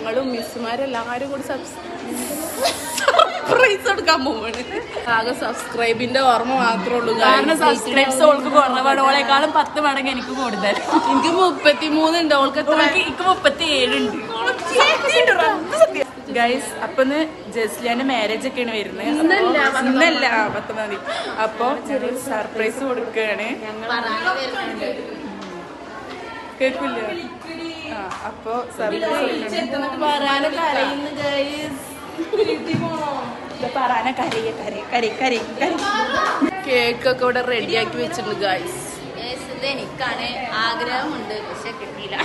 ഞങ്ങളും മിസ്സുമാരെല്ലാരും കൂടി സർപ്രൈസ് കൊടുക്കാൻ പോവാണ്. ആകെ സബ്സ്ക്രൈബിന്റെ ഓർമ്മ മാത്രമേ ഉള്ളൂ. കാരണം സബ്സ്ക്രൈബ്സ് ഓൾക്ക് കുറവാണ്. ഓളെക്കാളും 10 മടങ്ങ് എനിക്ക് കൂടുതൽ. എനിക്ക് 33 ഉണ്ട്. ഓൾക്ക് എത്ര? എനിക്ക് 37 ഉണ്ട്. ഗൈസ്, അപ്പൊ ജസ്ലിയാന്റെ മാരേജ് ഒക്കെയാണ് വരുന്നത്. ഇന്നല്ല 19. അപ്പൊ ചെറിയൊരു സർപ്രൈസ് കൊടുക്കുകയാണ്. കേൾക്കില്ല. അപ്പൊ സർപ്രൈസ് കേക്കൊക്കെ ഇവിടെ റെഡിയാക്കി വെച്ചിട്ടുണ്ട് ഗൈസ്. എനിക്കാണ് ആഗ്രഹമുണ്ട്, പക്ഷെ കിട്ടിയില്ല.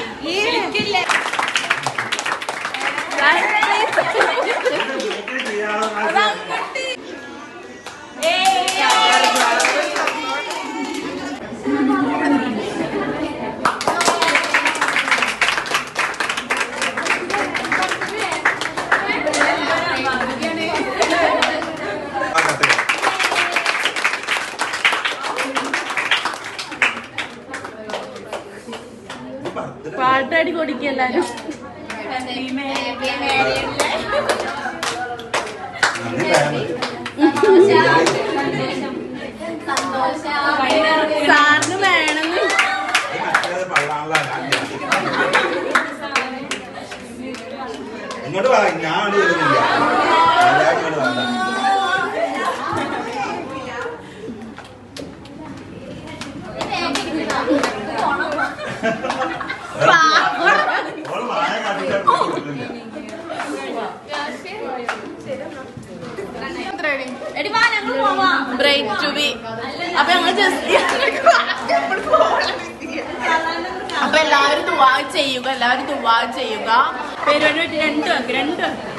പാട്ടാടി കൊടുക്കല്ലാരും. സാറിന് വേണമെന്ന് ഇങ്ങോട്ട് വാ, ഞാൻ വരുന്നില്ല. Bright to be. അപ്പൊ ഞങ്ങള് ജസ്റ്റ് അപ്പൊ എല്ലാവരും ദുആ ചെയ്യുക, എല്ലാവരും ദുആ ചെയ്യുക.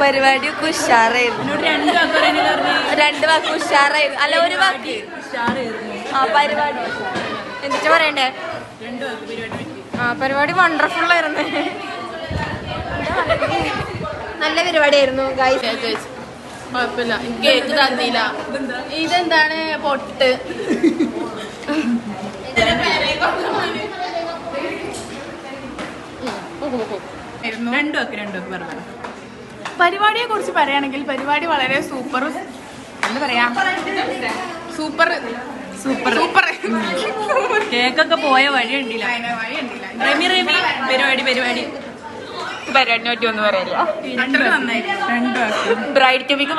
പരിപാടിയൊക്കെ ഉഷാറായിരുന്നു. 2 വാക്ക് ഉഷാറായിരുന്നു. അല്ല, 1 വാക്ക് പരിപാടി എന്നിട്ട് പറയണ്ടേ? പരിപാടി വണ്ടർഫുൾ ആയിരുന്നു. നല്ല പരിപാടിയായിരുന്നു ഗൈസ്. കുഴപ്പമില്ല, കേക്ക് തന്നില്ല. ഇതെന്താണ്? പൊട്ട്. പരിപാടിയെ കുറിച്ച് പറയുകയാണെങ്കിൽ പരിപാടി വളരെ സൂപ്പർ. എന്താ പറയാ, സൂപ്പർ സൂപ്പർ സൂപ്പർ. കേക്കൊക്കെ പോയ വഴി ഉണ്ടില്ല. പരിപാടിനെ പറ്റി ഒന്നും പറയില്ല. ബ്രൈഡ് ടു ബിക്ക്